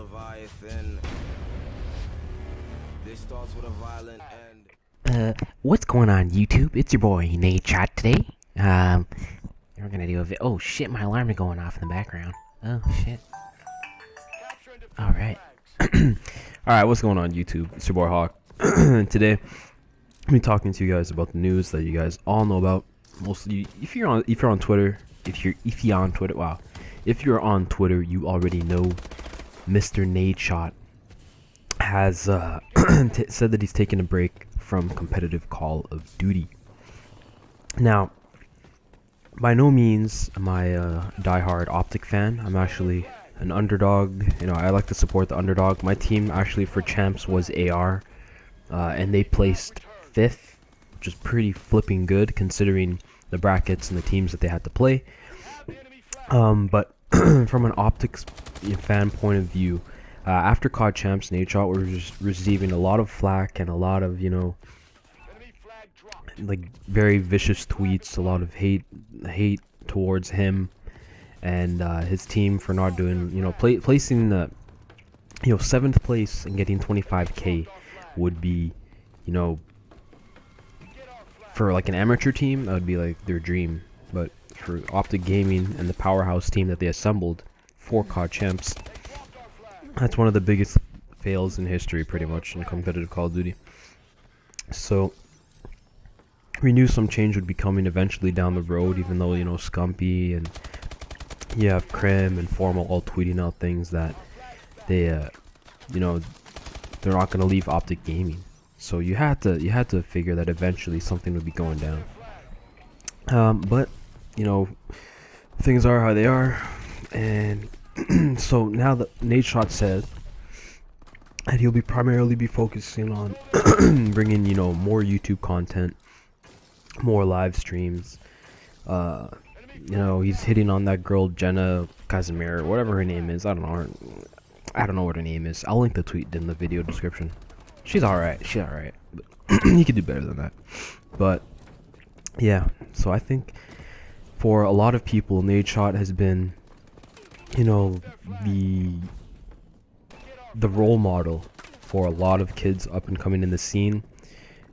Leviathan. This starts with a violent end. What's going on YouTube? It's your boy Nadeshot today. We're gonna do a oh shit, my alarm is going off in the background. Oh shit. Alright. Alright, what's going on YouTube? It's your boy Hawk. Today I'm talking to you guys about the news that you guys all know about. Mostly if you're on Twitter, if you're on Twitter, wow. If you're on Twitter, you already know Mr. Nadeshot has said that he's taking a break from competitive Call of Duty. Now, by no means am I a diehard OpTic fan. I'm actually an underdog. You know, I like to support the underdog. My team actually for champs was AR, and they placed 5th, which is pretty flipping good considering the brackets and the teams that they had to play. But from an OpTic's fan point of view, after CoD champs, Nadeshot was receiving a lot of flack and a lot of, you know, like very vicious tweets, a lot of hate towards him and his team for not doing, you know, placing the, you know, 7th place and getting 25k would be, you know, for like an amateur team, that would be like their dream. But for OpTic Gaming and the powerhouse team that they assembled for CoD champs, that's one of the biggest fails in history, pretty much, in competitive Call of Duty. So we knew some change would be coming eventually down the road, even though, you know, Scumpy and you have Krim and Formal all tweeting out things that they, you know, they're not gonna leave OpTic Gaming. So you had to figure that eventually something would be going down. But you know, things are how they are, and so now that Nadeshot said that he'll be primarily focusing on bringing, you know, more YouTube content, more live streams. You know, he's hitting on that girl Jenna Casimir, whatever her name is. I don't know what her name is. I'll link the tweet in the video description. She's alright, but he could do better than that. But yeah, so I think for a lot of people, Nadeshot has been, you know, the role model for a lot of kids up and coming in the scene.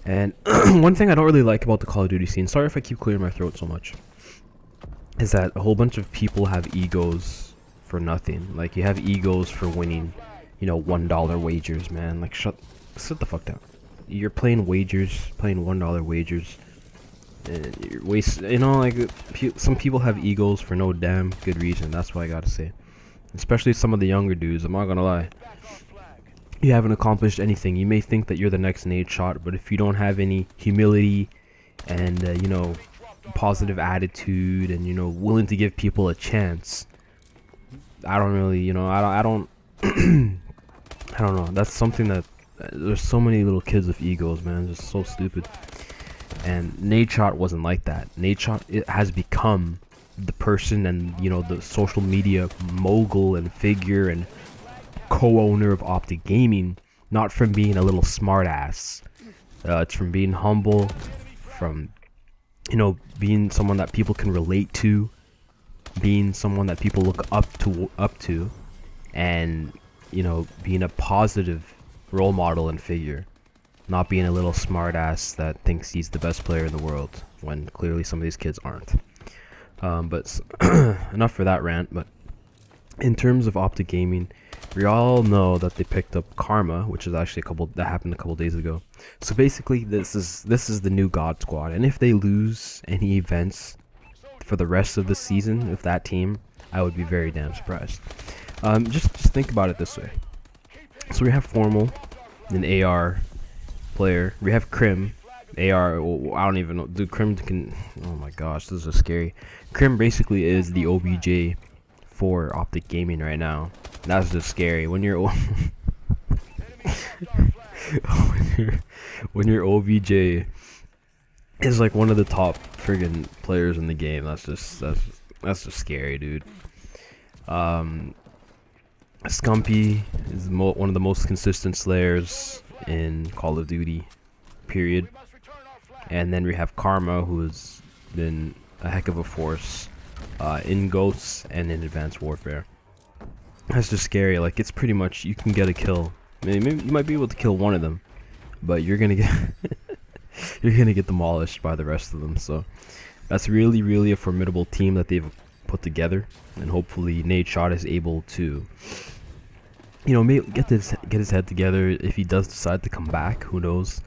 And one thing I don't really like about the Call of Duty scene, sorry if I keep clearing my throat so much, is that a whole bunch of people have egos for nothing. Like, you have egos for winning, you know, $1 wagers, man. Like, sit the fuck down. You're playing wagers, playing $1 wagers. You're you know, like, some people have egos for no damn good reason. That's what I gotta say. Especially some of the younger dudes, I'm not gonna lie. You haven't accomplished anything. You may think that you're the next Nadeshot, but if you don't have any humility and, you know, positive attitude and, you know, willing to give people a chance, I don't really, you know, I don't I don't know. That's something that there's so many little kids with egos, man. It's just so stupid. And Nadeshot wasn't like that. Nadeshot has become the person and, you know, the social media mogul and figure and co-owner of OpTic Gaming, not from being a little smartass. It's from being humble, from, you know, being someone that people can relate to, being someone that people look up to, and, you know, being a positive role model and figure. Not being a little smartass that thinks he's the best player in the world when clearly some of these kids aren't. But enough for that rant. But in terms of OpTic Gaming, we all know that they picked up Karma, which is actually that happened a couple days ago. So basically, this is the new God Squad, and if they lose any events for the rest of the season with that team, I would be very damn surprised. Just think about it this way. So we have Formal, an AR player. We have Krim, AR. I don't even know. Dude, Krim can. Oh my gosh, this is scary. Krim basically is the OBJ for OpTic Gaming right now. That's just scary. When you're when your OBJ is like one of the top friggin' players in the game, that's just scary, dude. Scumpy is one of the most consistent slayers in Call of Duty, period. And then we have Karma, who has been a heck of a force in Ghosts and in Advanced Warfare. That's just scary. Like, it's pretty much you can get a kill. Maybe you might be able to kill one of them, but you're gonna get you're gonna get demolished by the rest of them. So that's really a formidable team that they've put together, and hopefully Nadeshot is able to, you know, get his head together. If he does decide to come back, who knows?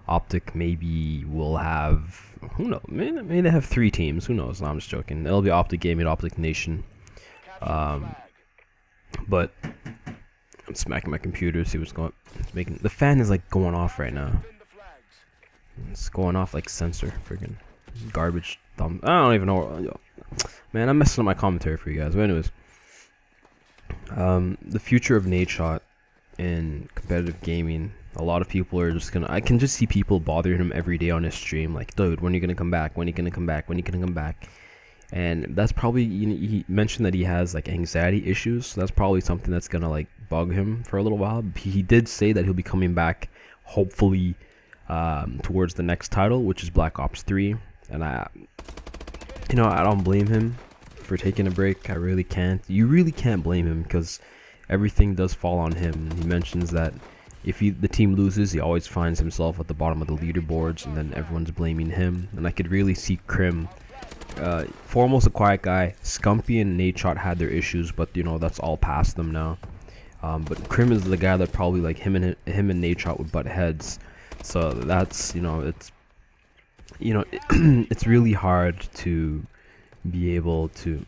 OpTic maybe will have, who knows? Maybe they have 3 teams. Who knows? No, I'm just joking. It'll be OpTic Gaming, OpTic Nation. But I'm smacking my computer. See what's going. The fan is like going off right now. It's going off like sensor, freaking garbage thumb. I don't even know. Man, I'm messing up my commentary for you guys. But anyways, the future of Nadeshot in competitive gaming. A lot of people are just gonna. I can just see people bothering him every day on his stream. Like, dude, when are you gonna come back? When are you gonna come back? When are you gonna come back? And that's probably, you know, he mentioned that he has like anxiety issues. So that's probably something that's gonna like bug him for a little while. He did say that he'll be coming back, hopefully, towards the next title, which is Black Ops 3. And I don't blame him for taking a break. I really can't. You really can't blame him, because everything does fall on him. He mentions that if the team loses, he always finds himself at the bottom of the leaderboards, and then everyone's blaming him. And I could really see Crim, foremost a quiet guy. Scumpy and Nadeshot had their issues, but you know, that's all past them now. But Crim is the guy that probably, like, him and Nadeshot would butt heads. So that's, you know, it's really hard to be able to,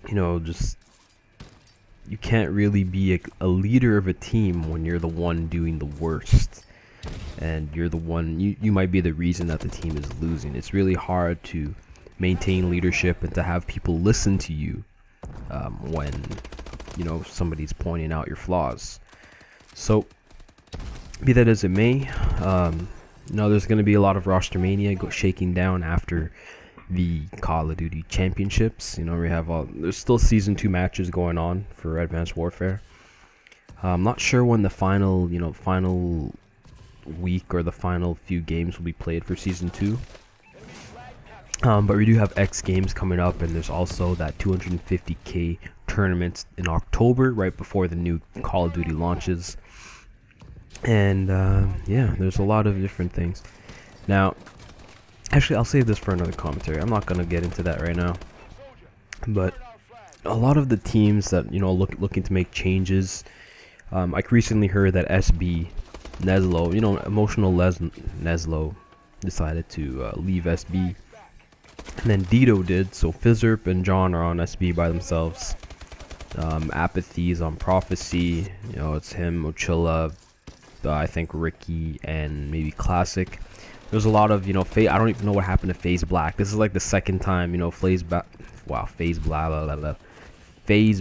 you know, just, you can't really be a leader of a team when you're the one doing the worst, and you're the one, you might be the reason that the team is losing. It's really hard to maintain leadership and to have people listen to you when, you know, somebody's pointing out your flaws. So be that as it may, you know, there's going to be a lot of roster mania shaking down after the Call of Duty championships. You know, we have there's still season 2 matches going on for Advanced Warfare. I'm not sure when the final week or the final few games will be played for season 2. But we do have X Games coming up, and there's also that 250k tournament in October, right before the new Call of Duty launches. And yeah, there's a lot of different things. Now, actually, I'll save this for another commentary. I'm not gonna get into that right now. But a lot of the teams that, you know, looking to make changes. I recently heard that SB Neslo, you know, emotional Neslo, decided to leave SB, and then Dito did. So Fizzerp and John are on SB by themselves. Apathy's on Prophecy. You know, it's him, Mochilla, I think Ricky, and maybe Classic. There's a lot of, you know, I don't even know what happened to FaZe Black. This is like the second time, you know, FaZe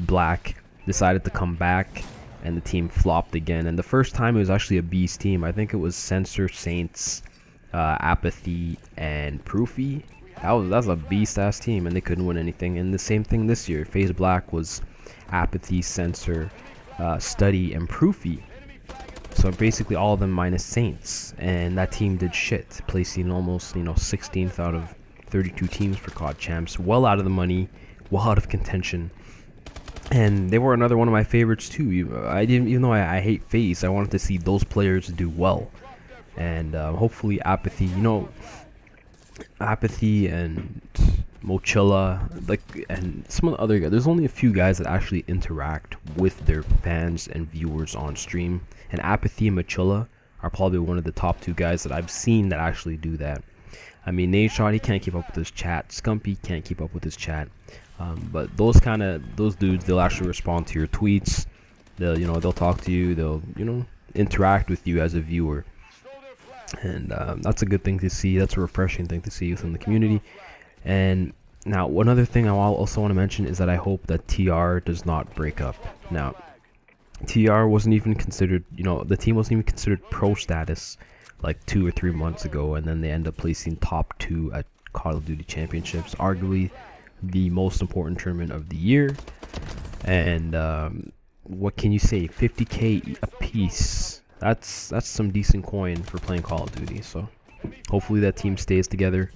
Black decided to come back, and the team flopped again. And the first time it was actually a Beast team. I think it was Censor, Saints, Apathy, and Proofy. That's a beast ass team, and they couldn't win anything. And the same thing this year. FaZe Black was Apathy, Censor, Study, and Proofy. So basically all of them minus Saints, and that team did shit, placing almost, you know, 16th out of 32 teams for CoD champs, well out of the money, well out of contention. And they were another one of my favorites too. Even though I hate FaZe, I wanted to see those players do well. And hopefully Apathy, you know, Apathy and Mochilla, like, and some of the other guys. There's only a few guys that actually interact with their fans and viewers on stream. And Apathy and Mochilla are probably one of the top 2 guys that I've seen that actually do that. I mean, Nadeshot, he can't keep up with his chat. Scumpy can't keep up with his chat. But those dudes, they'll actually respond to your tweets. They'll talk to you. They'll, you know, interact with you as a viewer. And that's a good thing to see. That's a refreshing thing to see within the community. And now, one other thing I also want to mention is that I hope that TR does not break up. Now, TR wasn't even considered, you know, the team wasn't even considered pro status like 2 or 3 months ago, and then they end up placing top 2 at Call of Duty Championships, arguably the most important tournament of the year. And what can you say, 50k a piece, that's some decent coin for playing Call of Duty. So hopefully that team stays together,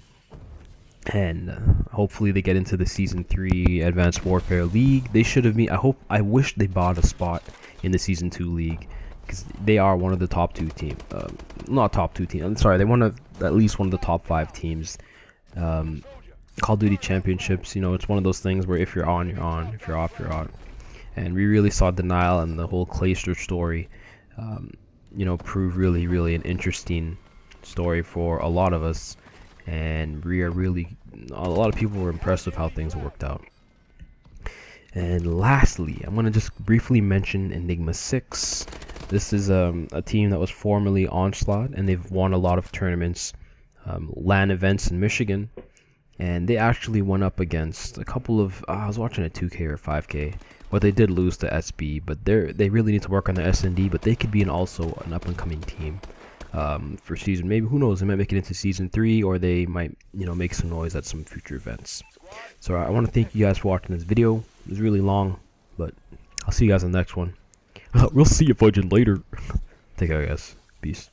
and hopefully they get into the Season 3 Advanced Warfare League. They should have been. I wish they bought a spot in the Season 2 League, because they are one of the top 2 team. Not top 2 team. I'm sorry, they're at least one of the top 5 teams. Call of Duty Championships, you know, it's one of those things where if you're on, you're on. If you're off, you're on. And we really saw Denial and the whole Clayster story, you know, prove really, really an interesting story for a lot of us. And a lot of people were impressed with how things worked out. And lastly, I'm going to just briefly mention Enigma 6. This is a team that was formerly Onslaught, and they've won a lot of tournaments, LAN events in Michigan. And they actually went up against a couple of, I was watching a 2K or 5K, but they did lose to SB, but they really need to work on their S&D, but they could be also an up-and-coming team for season, maybe, who knows, they might make it into Season 3, or they might, you know, make some noise at some future events. So I want to thank you guys for watching this video. It was really long, but I'll see you guys in the next one. We'll see you fudging later. Take care, guys. Peace.